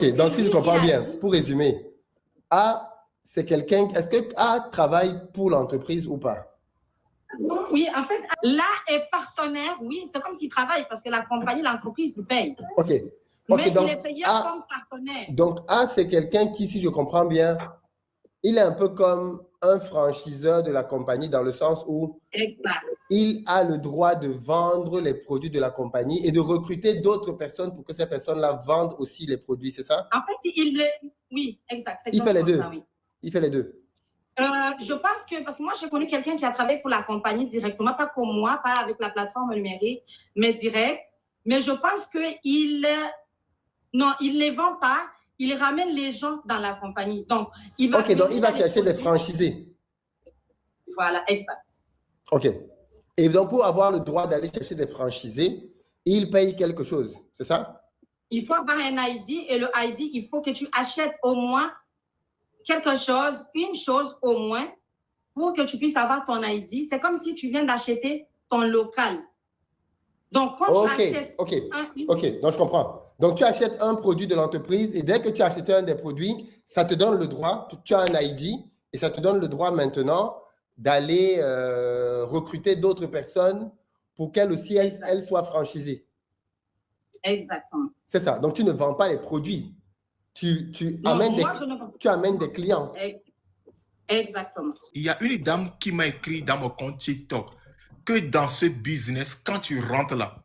Ok, donc si je comprends Il a bien, dit, pour résumer, A, c'est quelqu'un, est-ce que A travaille pour l'entreprise ou pas? oui, en fait, là est partenaire, oui, c'est comme s'il travaille parce que la compagnie, l'entreprise lui paye. Ok, Mais il donc est payé A, comme partenaire. donc A, c'est quelqu'un qui, si je comprends bien, il est un peu comme un franchiseur de la compagnie dans le sens où Exact. il a le droit de vendre les produits de la compagnie et de recruter d'autres personnes pour que ces personnes-là vendent aussi les produits, c'est ça? En fait, oui, exact, c'est Il fait les exactement deux. ça, oui. Il fait les deux. Je pense que, parce que moi, j'ai connu quelqu'un qui a travaillé pour la compagnie directement, pas comme moi, pas avec la plateforme numérique, mais direct. Mais je pense qu'il non, il ne les vend pas, il ramène les gens dans la compagnie. Donc, il va, Ok, donc il va chercher des produits. franchisés. Voilà, exact. Ok. Et donc, pour avoir le droit d'aller chercher des franchisés, il paye quelque chose, c'est ça? Il faut avoir un ID et le ID, il faut que tu achètes au moins quelque chose, une chose au moins, pour que tu puisses avoir ton ID. C'est comme si tu viens d'acheter ton local. Donc, quand tu achètes ok, donc je comprends. Donc, tu achètes un produit de l'entreprise et dès que tu as acheté un des produits, ça te donne le droit, tu as un ID et ça te donne le droit maintenant d'aller recruter d'autres personnes pour qu'elles aussi, elles soient franchisées. Exactement. C'est ça. Donc, tu ne vends pas les produits. Tu amènes des clients. Exactement. Il y a une dame qui m'a écrit dans mon compte TikTok que dans ce business, quand tu rentres là,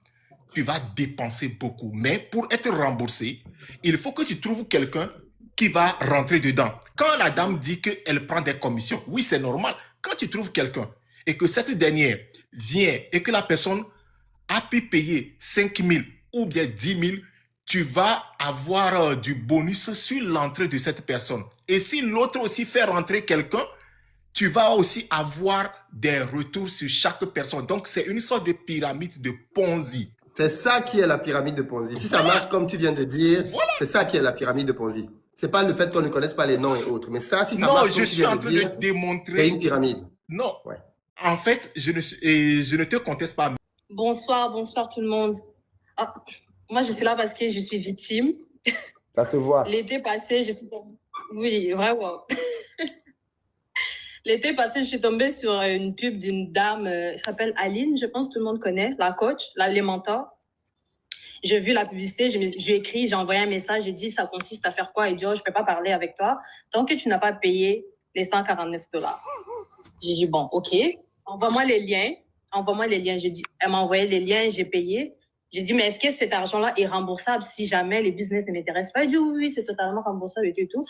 tu vas dépenser beaucoup. Mais pour être remboursé, il faut que tu trouves quelqu'un qui va rentrer dedans. Quand la dame dit qu'elle prend des commissions, oui, c'est normal. Quand tu trouves quelqu'un et que cette dernière vient et que la personne a pu payer 5 000 ou bien 10 000, tu vas avoir du bonus sur l'entrée de cette personne. Et si l'autre aussi fait rentrer quelqu'un, tu vas aussi avoir des retours sur chaque personne. Donc, c'est une sorte de pyramide de Ponzi. C'est ça qui est la pyramide de Ponzi. Si ça marche comme tu viens de dire, c'est ça qui est la pyramide de Ponzi. C'est pas le fait qu'on ne connaisse pas les noms et autres. Mais ça, si ça marche comme tu viens de dire, je suis en train de démontrer. C'est une pyramide. Non. Ouais. En fait, je ne te conteste pas. Bonsoir tout le monde. Ah, moi, je suis là parce que je suis victime. Ça se voit. L'été passé, oui, vraiment. L'été passé, je suis tombée sur une pub d'une dame, qui s'appelle Aline, je pense que tout le monde connaît, la coach, les mentors. J'ai vu la publicité, j'ai écrit, j'ai envoyé un message, j'ai dit, ça consiste à faire quoi? Elle dit, oh, je ne peux pas parler avec toi tant que tu n'as pas payé les $149. J'ai dit, bon, OK, envoie-moi les liens. Elle m'a envoyé les liens, j'ai payé. J'ai dit, mais est-ce que cet argent-là est remboursable si jamais les business ne m'intéressent pas? Elle dit, oui, c'est totalement remboursable et tout.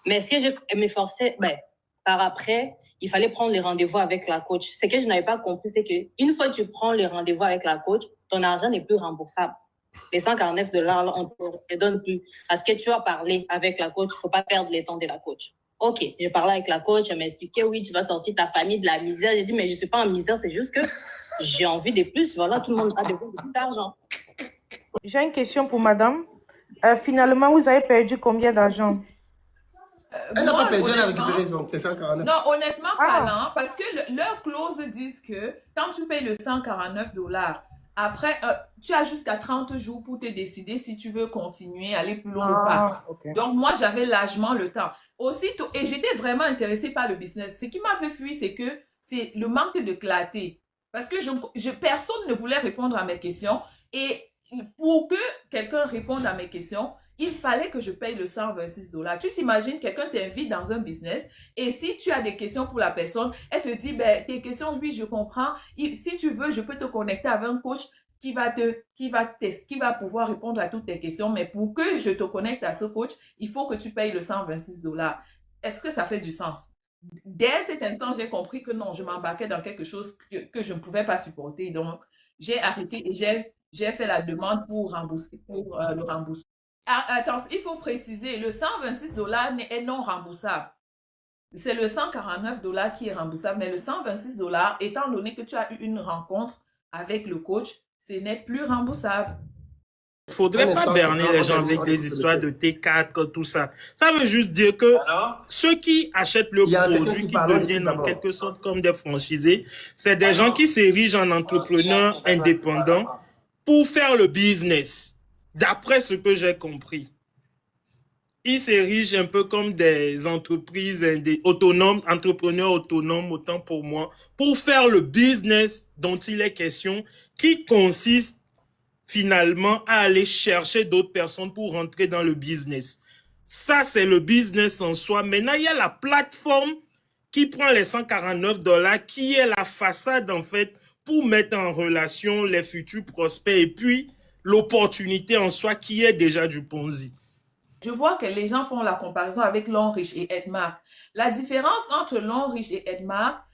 Mais est-ce que je m'efforçais? Par après, il fallait prendre les rendez-vous avec la coach. Ce que je n'avais pas compris, c'est qu'une fois que tu prends les rendez-vous avec la coach, ton argent n'est plus remboursable. Les $149, là, on ne te donne plus. Parce que tu as parlé avec la coach, il ne faut pas perdre les temps de la coach. OK, j'ai parlé avec la coach, elle m'a expliqué, oui, tu vas sortir ta famille de la misère. J'ai dit, mais je ne suis pas en misère, c'est juste que j'ai envie de plus. Voilà, tout le monde a besoin de plus d'argent. J'ai une question pour madame. Finalement, vous avez perdu combien d'argent? Elle n'a pas perdu, elle a récupéré son 149. Non, honnêtement parlant, parce que leurs clauses disent que quand tu payes le $149, après, tu as jusqu'à 30 jours pour te décider si tu veux continuer, aller plus loin ou pas. Okay. Donc, moi, j'avais largement le temps. Aussitôt, et j'étais vraiment intéressée par le business. Ce qui m'a fait fuir, c'est que c'est le manque de clarté. Parce que personne ne voulait répondre à mes questions. Et pour que quelqu'un réponde à mes questions, il fallait que je paye le $126. Tu t'imagines, quelqu'un t'invite dans un business et si tu as des questions pour la personne, elle te dit, tes questions, oui, je comprends. Si tu veux, je peux te connecter avec un coach qui va pouvoir répondre à toutes tes questions. Mais pour que je te connecte à ce coach, il faut que tu payes le $126. Est-ce que ça fait du sens? Dès cet instant, j'ai compris que non, je m'embarquais dans quelque chose que je ne pouvais pas supporter. Donc, j'ai arrêté et j'ai fait la demande pour le rembourser. Attention, il faut préciser, le $126 est non remboursable. C'est le $149 qui est remboursable, mais le $126, étant donné que tu as eu une rencontre avec le coach, ce n'est plus remboursable. Il ne faudrait pas berner les gens avec des histoires de T4, tout ça. Ça veut juste dire que ceux qui achètent le produit, qui deviennent en quelque sorte comme des franchisés, c'est des gens qui s'érigent en entrepreneurs indépendants pour faire le business. D'après ce que j'ai compris. ils s'érigent un peu comme des entreprises, des autonomes, entrepreneurs autonomes, autant pour moi, pour faire le business dont il est question, qui consiste finalement à aller chercher d'autres personnes pour rentrer dans le business. Ça, c'est le business en soi. Maintenant, il y a la plateforme qui prend les $149, qui est la façade, en fait, pour mettre en relation les futurs prospects et puis l'opportunité en soi qui est déjà du Ponzi. Je vois que les gens font la comparaison avec Longrich et Edmark. La différence entre Longrich et Edmark,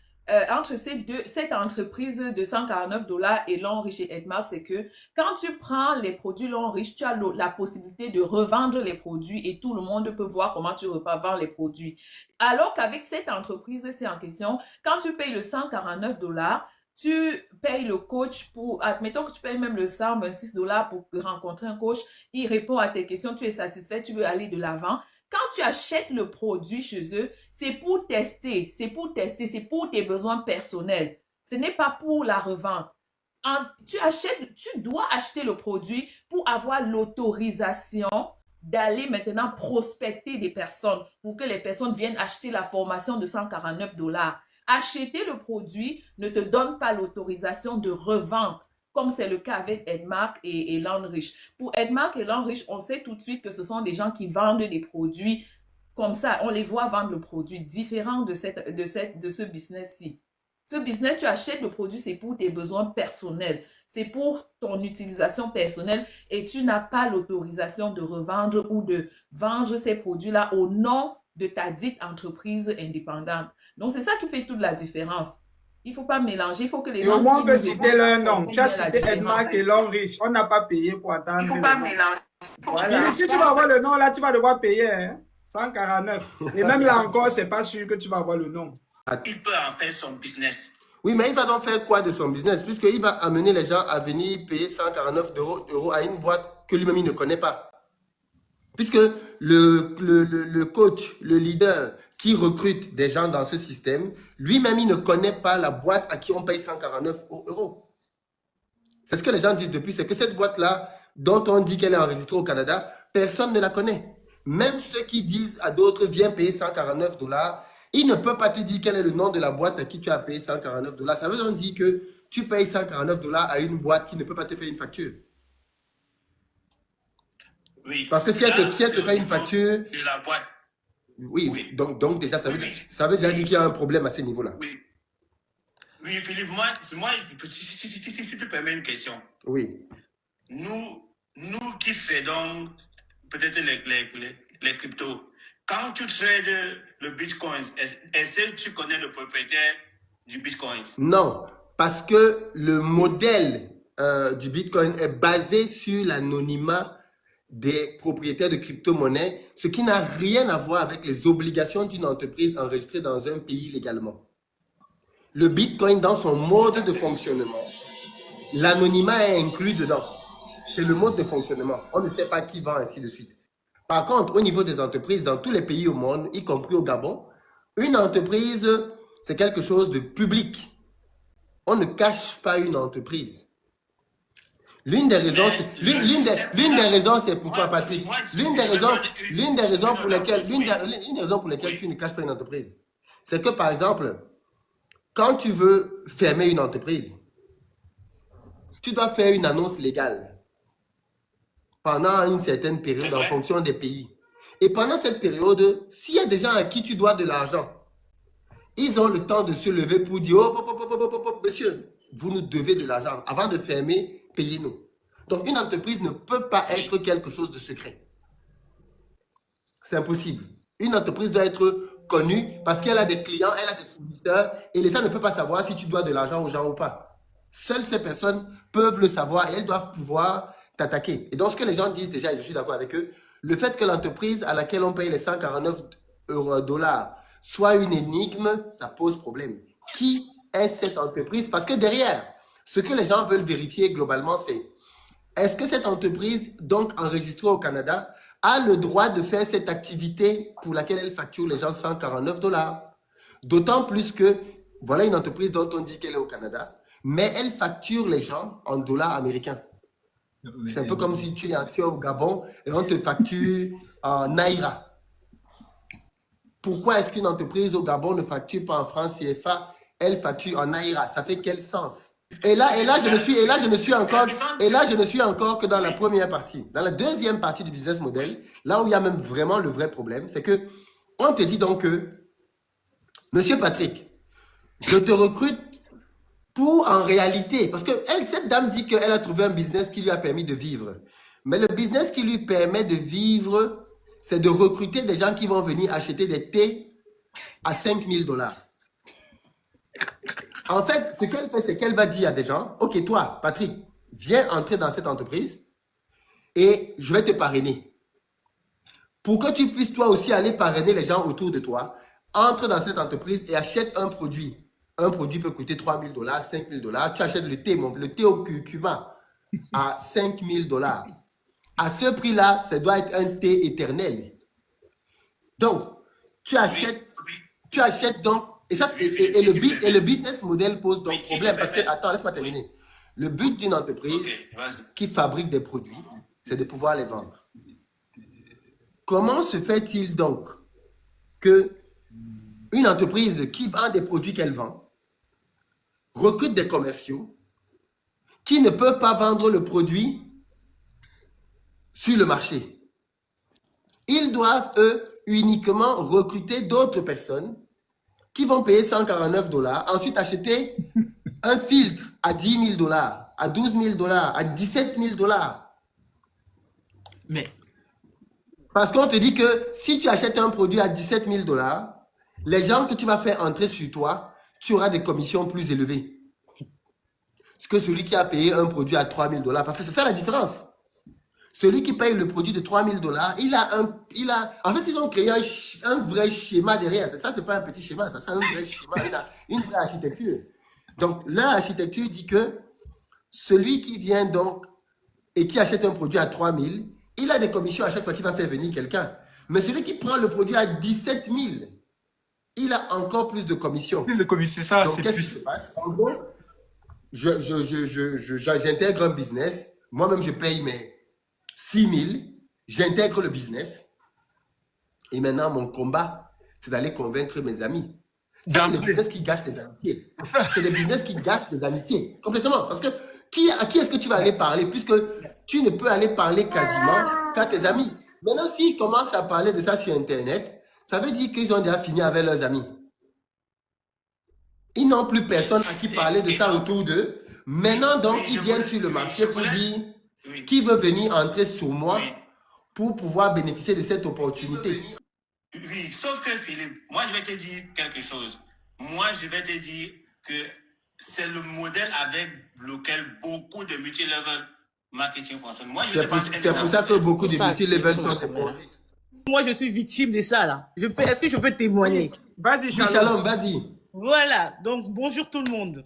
entre cette entreprise de $149 et Longrich et Edmark, c'est que quand tu prends les produits Longrich, tu as la possibilité de revendre les produits et tout le monde peut voir comment tu revends les produits. Alors qu'avec cette entreprise-ci en question, quand tu payes le $149, tu payes le coach pour, admettons que tu payes même le $126 pour rencontrer un coach, il répond à tes questions, tu es satisfait, tu veux aller de l'avant. Quand tu achètes le produit chez eux, c'est pour tester, c'est pour tes besoins personnels. Ce n'est pas pour la revente. Tu dois acheter le produit pour avoir l'autorisation d'aller maintenant prospecter des personnes pour que les personnes viennent acheter la formation de $149. Acheter le produit ne te donne pas l'autorisation de revente, comme c'est le cas avec Edmark et Longrich. Pour Edmark et Longrich, on sait tout de suite que ce sont des gens qui vendent des produits comme ça. On les voit vendre le produit différent de ce business-ci. Ce business, tu achètes le produit, c'est pour tes besoins personnels. C'est pour ton utilisation personnelle et tu n'as pas l'autorisation de revendre ou de vendre ces produits-là au nom de ta dite entreprise indépendante. Donc, c'est ça qui fait toute la différence. Il ne faut pas mélanger, il faut que les gens... Au moins, on peut citer leur nom. Tu as cité Edmark et Longrich. On n'a pas payé pour attendre. Il ne faut pas mélanger. Voilà. Si tu vas avoir le nom, là, tu vas devoir payer. Hein? 149. Et même là encore, ce n'est pas sûr que tu vas avoir le nom. Il peut en faire son business. Oui, mais il va donc faire quoi de son business? Puisqu'il va amener les gens à venir payer 149 euros à une boîte que lui-même il ne connaît pas. Puisque le coach, le leader qui recrute des gens dans ce système, lui-même, il ne connaît pas la boîte à qui on paye 149 euros. C'est ce que les gens disent depuis, c'est que cette boîte-là, dont on dit qu'elle est enregistrée au Canada, personne ne la connaît. Même ceux qui disent à d'autres, viens payer 149 $, ils ne peuvent pas te dire quel est le nom de la boîte à qui tu as payé 149 $. Ça veut donc dire que tu payes 149 $ à une boîte qui ne peut pas te faire une facture. Oui. Parce que si elle te fait une facture... De la boîte. Oui. Donc déjà, ça veut dire qu'il y a un problème à ce niveau-là. Oui, Philippe, moi si tu permets une question. Oui. Nous qui faisons peut-être les cryptos, quand tu trades le Bitcoin, est-ce que tu connais le propriétaire du Bitcoin? Non, parce que le modèle du Bitcoin est basé sur l'anonymat des propriétaires de crypto-monnaies, ce qui n'a rien à voir avec les obligations d'une entreprise enregistrée dans un pays légalement. Le Bitcoin, dans son mode de fonctionnement, l'anonymat est inclus dedans. C'est le mode de fonctionnement. On ne sait pas qui vend, ainsi de suite. Par contre, au niveau des entreprises, dans tous les pays au monde, y compris au Gabon, une entreprise, c'est quelque chose de public. On ne cache pas une entreprise. L'une des raisons, c'est pourquoi, Patrick. L'une des raisons pour lesquelles tu ne caches pas une entreprise, c'est que, par exemple, quand tu veux fermer une entreprise, tu dois faire une annonce légale pendant une certaine période en fonction des pays. Et pendant cette période, s'il y a des gens à qui tu dois de l'argent, ils ont le temps de se lever pour dire « Oh, monsieur, vous nous devez de l'argent. Avant de fermer, payez-nous. » Donc, une entreprise ne peut pas être quelque chose de secret. C'est impossible. Une entreprise doit être connue parce qu'elle a des clients, elle a des fournisseurs et l'État ne peut pas savoir si tu dois de l'argent aux gens ou pas. Seules ces personnes peuvent le savoir et elles doivent pouvoir t'attaquer. Et donc, ce que les gens disent déjà, et je suis d'accord avec eux, le fait que l'entreprise à laquelle on paye les 149 $ soit une énigme, ça pose problème. Qui est cette entreprise? Parce que derrière, ce que les gens veulent vérifier globalement, c'est est-ce que cette entreprise, donc enregistrée au Canada, a le droit de faire cette activité pour laquelle elle facture les gens 149 $? D'autant plus que, voilà une entreprise dont on dit qu'elle est au Canada, mais elle facture les gens en dollars américains. C'est un peu comme si tu es au Gabon et on te facture en Naira. Pourquoi est-ce qu'une entreprise au Gabon ne facture pas en francs CFA, elle facture en Naira? Ça fait quel sens? Et là, je ne suis encore que dans la première partie. Dans la deuxième partie du business model, là où il y a même vraiment le vrai problème, c'est que on te dit donc que, Monsieur Patrick, je te recrute pour en réalité, parce que cette dame dit qu'elle a trouvé un business qui lui a permis de vivre. Mais le business qui lui permet de vivre, c'est de recruter des gens qui vont venir acheter des thés à 5 000 $. En fait, ce qu'elle fait, c'est qu'elle va dire à des gens, OK, toi, Patrick, viens entrer dans cette entreprise et je vais te parrainer. Pour que tu puisses toi aussi aller parrainer les gens autour de toi, entre dans cette entreprise et achète un produit. Un produit peut coûter 3 000 $, 5 000 $. Tu achètes le thé, le thé au curcuma à 5 000 $. À ce prix-là, ça doit être un thé éternel. Donc, tu achètes donc, et le business model pose donc problème parce que, attends, laisse-moi terminer. Le but d'une entreprise qui fabrique des produits, c'est de pouvoir les vendre. Comment se fait-il donc que une entreprise qui vend des produits qu'elle vend recrute des commerciaux qui ne peuvent pas vendre le produit sur le marché? Ils doivent, eux, uniquement recruter d'autres personnes qui vont payer 149 $, ensuite acheter un filtre à 10 000 $, à 12 000 $, à 17 000 $. Mais parce qu'on te dit que si tu achètes un produit à 17 000 $, les gens que tu vas faire entrer sur toi, tu auras des commissions plus élevées que celui qui a payé un produit à 3 000 $. Parce que c'est ça la différence. Celui qui paye le produit de 3 000 $, en fait, ils ont créé un vrai schéma derrière. Ça, c'est pas un petit schéma, ça, c'est un vrai schéma, une vraie architecture. Donc, l'architecture dit que celui qui vient donc et qui achète un produit à 3 000, il a des commissions à chaque fois qu'il va faire venir quelqu'un. Mais celui qui prend le produit à 17 000, il a encore plus de commissions. C'est ça. Donc, qu'est-ce qui se passe? En gros, j'intègre un business. Moi-même, je paye mes 6 000. J'intègre le business. Et maintenant, mon combat, c'est d'aller convaincre mes amis. C'est le business qui gâche les amitiés. C'est le business qui gâche les amitiés. Complètement. Parce que à qui est-ce que tu vas aller parler? Puisque tu ne peux aller parler quasiment qu'à tes amis. Maintenant, s'ils commencent à parler de ça sur Internet, ça veut dire qu'ils ont déjà fini avec leurs amis. Ils n'ont plus personne à qui parler de ça autour d'eux. Maintenant, donc, ils viennent sur le marché pour dire qui veut venir entrer sur moi pour pouvoir bénéficier de cette opportunité. Oui, sauf que Philippe, moi je vais te dire quelque chose. Moi je vais te dire que c'est le modèle avec lequel beaucoup de multi-level marketing fonctionnent. C'est pour ça que beaucoup de multi-level sont déposés. Moi je suis victime de ça là. Est-ce que je peux témoigner? Vas-y, Shalom, vas-y. Voilà, donc bonjour tout le monde.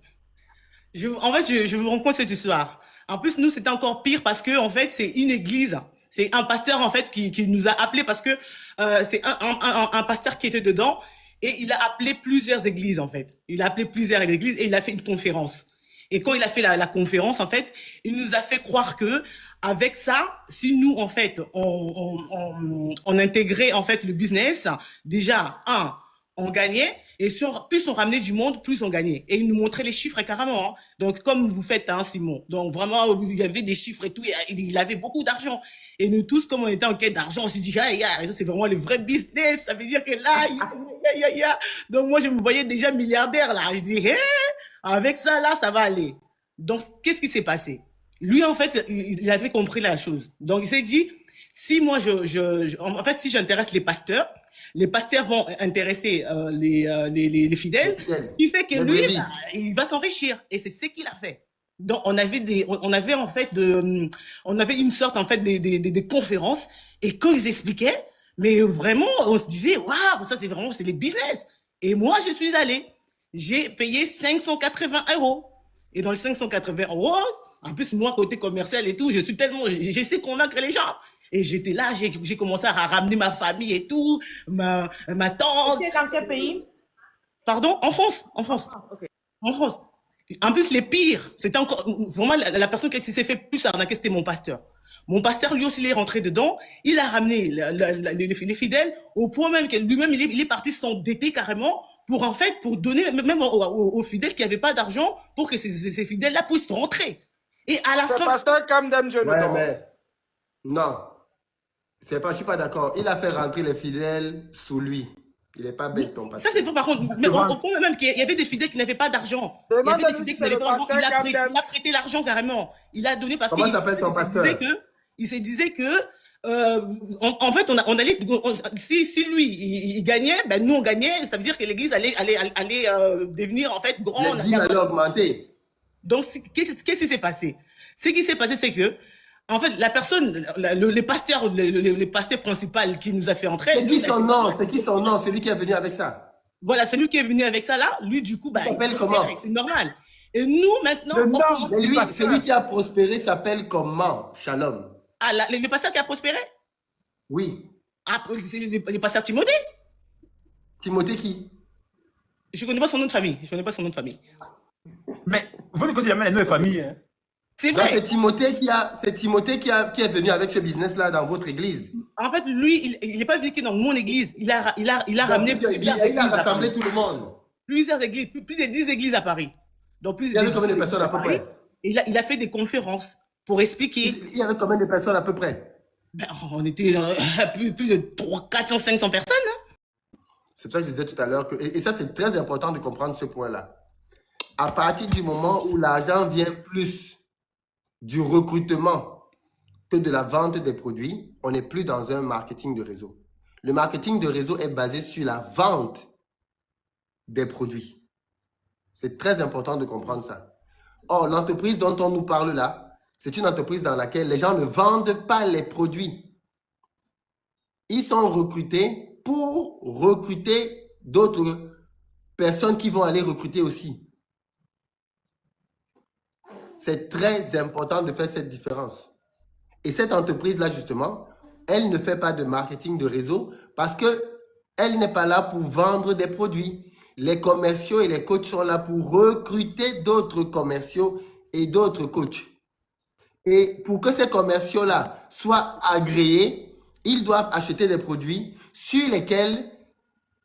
Je vous raconte cette histoire. En plus, nous, c'était encore pire parce que, en fait, c'est une église. C'est un pasteur, en fait, qui nous a appelés parce que c'est un pasteur qui était dedans et il a appelé plusieurs églises, en fait. Il a appelé plusieurs églises et il a fait une conférence. Et quand il a fait la conférence, en fait, il nous a fait croire que, avec ça, si nous, en fait, on intégrait, en fait, le business, déjà, on gagnait, et plus on ramenait du monde, plus on gagnait. Et il nous montrait les chiffres carrément. Hein. Donc, comme vous faites, hein, Simon. Donc, vraiment, il y avait des chiffres et tout, et il avait beaucoup d'argent. Et nous tous, comme on était en quête d'argent, on s'est dit, ça, c'est vraiment le vrai business. Ça veut dire que là, Donc, moi, je me voyais déjà milliardaire, là. Je dis, avec ça, là, ça va aller. Donc, qu'est-ce qui s'est passé? Lui, en fait, il avait compris la chose. Donc, il s'est dit, si moi, en fait, si j'intéresse les pasteurs vont intéresser les fidèles, qui fait que lui, il va s'enrichir. Et c'est ce qu'il a fait. Donc, on avait une sorte, en fait, des conférences. Et quand ils expliquaient, mais vraiment, on se disait, waouh, ça, c'est les business. Et moi, je suis allé. J'ai payé 580 €. Et dans les 580 €, en plus, moi, côté commercial et tout, j'essaie de convaincre les gens. Et j'étais là, j'ai commencé à ramener ma famille et tout, ma tante. Tu es dans quel pays? Pardon? En France. Okay. En France. En plus, les pires, c'était encore, vraiment, la personne qui s'est fait plus arnaquer, c'était mon pasteur. Mon pasteur, lui aussi, il est rentré dedans. Il a ramené les fidèles au point même que lui-même, il est parti s'endetter carrément pour, en fait, pour donner même aux fidèles qui n'avaient pas d'argent pour que ces fidèles-là puissent rentrer. Et à la Le fin... pasteur Camden, je Ouais, mais non. Je ne suis pas d'accord. Il a fait rentrer les fidèles sous lui. Il n'est pas bête, ton pasteur. Ça, c'est vrai, par contre. Mais au point même qu'il y avait des fidèles qui n'avaient pas d'argent. Il y avait des fidèles qui n'avaient pas d'argent. Il a prêté l'argent carrément. Il a donné parce Comment s'appelle ton pasteur? Il se disait que en fait, on allait, si lui, il gagnait, ben nous, on gagnait. Ça veut dire que l'église allait devenir, en fait, grande. Les dîmes allaient augmenter. Donc, qu'est-ce qui s'est passé? Ce qui s'est passé, c'est que, en fait, la personne, le pasteur principal qui nous a fait entrer. C'est qui son nom? C'est qui son nom? Celui qui est venu avec ça. Voilà, celui qui est venu avec ça, là, lui, du coup, bah, il s'appelle comment? C'est normal. Et nous, maintenant, on commence... Celui qui a prospéré s'appelle comment? Shalom. Ah, le pasteur qui a prospéré? Oui. Ah, c'est le pasteur Timothée? Timothée qui? Je ne connais pas son nom de famille. Je connais pas son nom de famille. Mais vous ne connaissez jamais les noms de famille. Hein? C'est vrai. C'est Timothée qui est venu avec ce business-là dans votre église. En fait, lui, il n'est pas venu que dans mon église. Il a ramené il a rassemblé tout le monde. Plusieurs églises, plus de 10 églises à Paris. Donc, il y avait combien de personnes à peu près? Il a fait des conférences pour expliquer. Il y avait combien de personnes à peu près? Ben, on était plus de 400, 500 personnes. Hein. C'est pour ça que je disais tout à l'heure que, et ça c'est très important de comprendre ce point-là. À partir du moment où l'argent vient plus du recrutement que de la vente des produits, on n'est plus dans un marketing de réseau. Le marketing de réseau est basé sur la vente des produits. C'est très important de comprendre ça. Or, l'entreprise dont on nous parle là, c'est une entreprise dans laquelle les gens ne vendent pas les produits. Ils sont recrutés pour recruter d'autres personnes qui vont aller recruter aussi. C'est très important de faire cette différence. Et cette entreprise-là, justement, elle ne fait pas de marketing de réseau parce qu'elle n'est pas là pour vendre des produits. Les commerciaux et les coachs sont là pour recruter d'autres commerciaux et d'autres coachs. Et pour que ces commerciaux-là soient agréés, ils doivent acheter des produits sur lesquels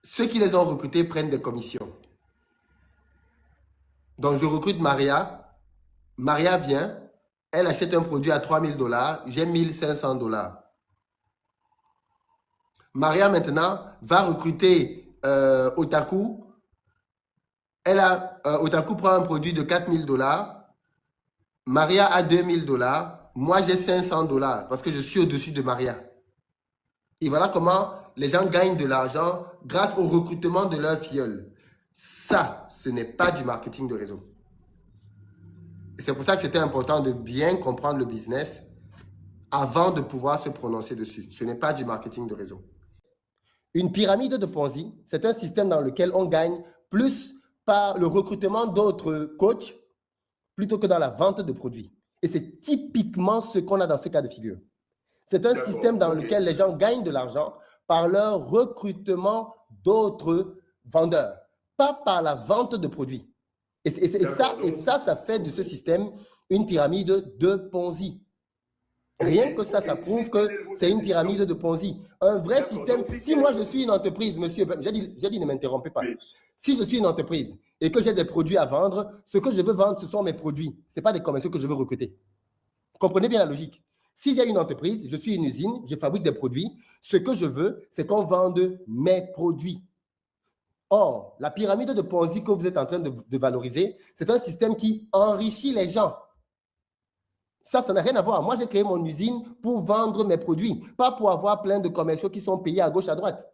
ceux qui les ont recrutés prennent des commissions. Donc, je recrute Maria. Maria vient, elle achète un produit à 3 000 $, j'ai 1 500 $. Maria, maintenant, va recruter Otaku. Otaku prend un produit de 4 000 $. Maria a 2 000 $. Moi, j'ai 500 $ parce que je suis au-dessus de Maria. Et voilà comment les gens gagnent de l'argent grâce au recrutement de leur filleule. Ça, ce n'est pas du marketing de réseau. Et c'est pour ça que c'était important de bien comprendre le business avant de pouvoir se prononcer dessus. Ce n'est pas du marketing de réseau. Une pyramide de Ponzi, c'est un système dans lequel on gagne plus par le recrutement d'autres coachs plutôt que dans la vente de produits. Et c'est typiquement ce qu'on a dans ce cas de figure. C'est un système dans lequel les gens gagnent de l'argent par leur recrutement d'autres vendeurs, pas par la vente de produits. Et ça fait de ce système une pyramide de Ponzi. Rien que ça prouve que c'est une pyramide de Ponzi. Un vrai système. Si moi je suis une entreprise, monsieur, j'ai dit ne m'interrompez pas. Si je suis une entreprise et que j'ai des produits à vendre, ce que je veux vendre, ce sont mes produits. Ce n'est pas des commerciaux que je veux recruter. Comprenez bien la logique. Si j'ai une entreprise, je suis une usine, je fabrique des produits, ce que je veux, c'est qu'on vende mes produits. Or, la pyramide de Ponzi que vous êtes en train de valoriser, c'est un système qui enrichit les gens. Ça n'a rien à voir. Moi, j'ai créé mon usine pour vendre mes produits, pas pour avoir plein de commerciaux qui sont payés à gauche, à droite.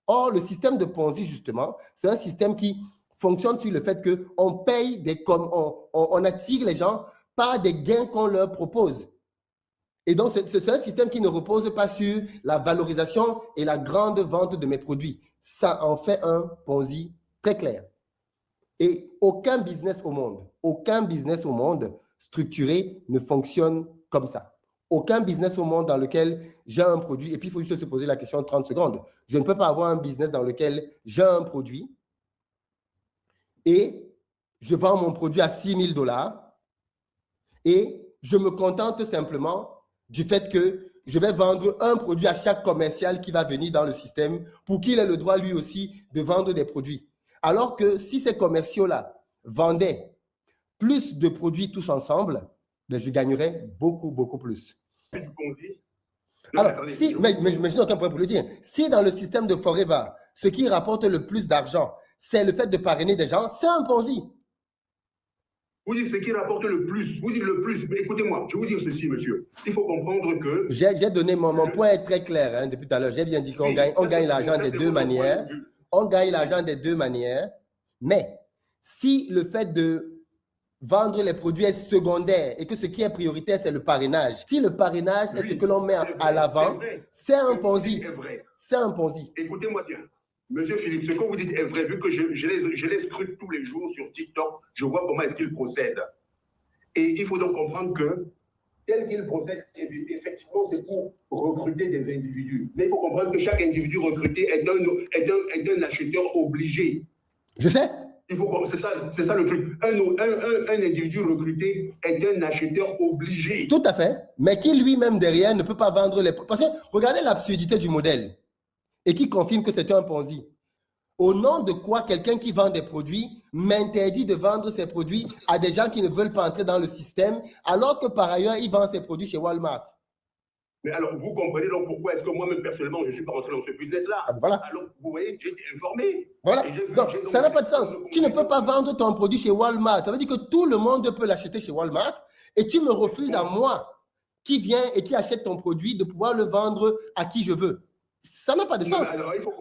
Or, le système de Ponzi, justement, c'est un système qui fonctionne sur le fait qu'on paye on attire les gens par des gains qu'on leur propose. Et donc, c'est un système qui ne repose pas sur la valorisation et la grande vente de mes produits. Ça en fait un Ponzi très clair. Et aucun business au monde structuré ne fonctionne comme ça. Aucun business au monde dans lequel j'ai un produit, et puis il faut juste se poser la question 30 secondes. Je ne peux pas avoir un business dans lequel j'ai un produit et je vends mon produit à 6 000 $ et je me contente simplement du fait que je vais vendre un produit à chaque commercial qui va venir dans le système pour qu'il ait le droit lui aussi de vendre des produits. Alors que si ces commerciaux-là vendaient plus de produits tous ensemble, ben je gagnerais beaucoup, beaucoup plus. Alors, si, mais je n'ai aucun problème pour le dire. Si dans le système de Forever, ce qui rapporte le plus d'argent, c'est le fait de parrainer des gens, c'est un Ponzi. Vous dites ce qui rapporte le plus. Vous dites le plus. Mais écoutez-moi, je vais vous dire ceci, monsieur. Il faut comprendre que... J'ai donné mon point est très clair hein, depuis tout à l'heure. J'ai bien dit qu'on gagne l'argent des deux manières. On gagne l'argent des deux manières. Mais si le fait de vendre les produits est secondaire et que ce qui est prioritaire, c'est le parrainage. Si le parrainage est ce que l'on met à l'avant, c'est un Ponzi. C'est un Ponzi. Écoutez-moi bien. Monsieur Philippe, ce que vous dites est vrai, vu que je les scrute tous les jours sur TikTok, je vois comment est-ce qu'ils procèdent. Et il faut donc comprendre que, tel qu'ils procèdent, effectivement, c'est pour recruter des individus. Mais il faut comprendre que chaque individu recruté est un acheteur obligé. Je sais. C'est ça le truc. Un individu recruté est un acheteur obligé. Tout à fait. Mais qui lui-même derrière ne peut pas vendre les... Parce que regardez l'absurdité du modèle. Et qui confirme que c'est un Ponzi. Au nom de quoi quelqu'un qui vend des produits m'interdit de vendre ses produits à des gens qui ne veulent pas entrer dans le système, alors que par ailleurs, il vend ses produits chez Walmart. Mais alors, vous comprenez donc pourquoi est-ce que moi-même, personnellement, je ne suis pas rentré dans ce business-là. Voilà. Alors, vous voyez, j'ai été informé. Voilà. Donc, ça n'a pas de sens. Tu ne peux pas vendre ton produit chez Walmart. Ça veut dire que tout le monde peut l'acheter chez Walmart et tu me refuses à moi, qui vient et qui achète ton produit, de pouvoir le vendre à qui je veux. Ça n'a pas de sens. Alors, il faut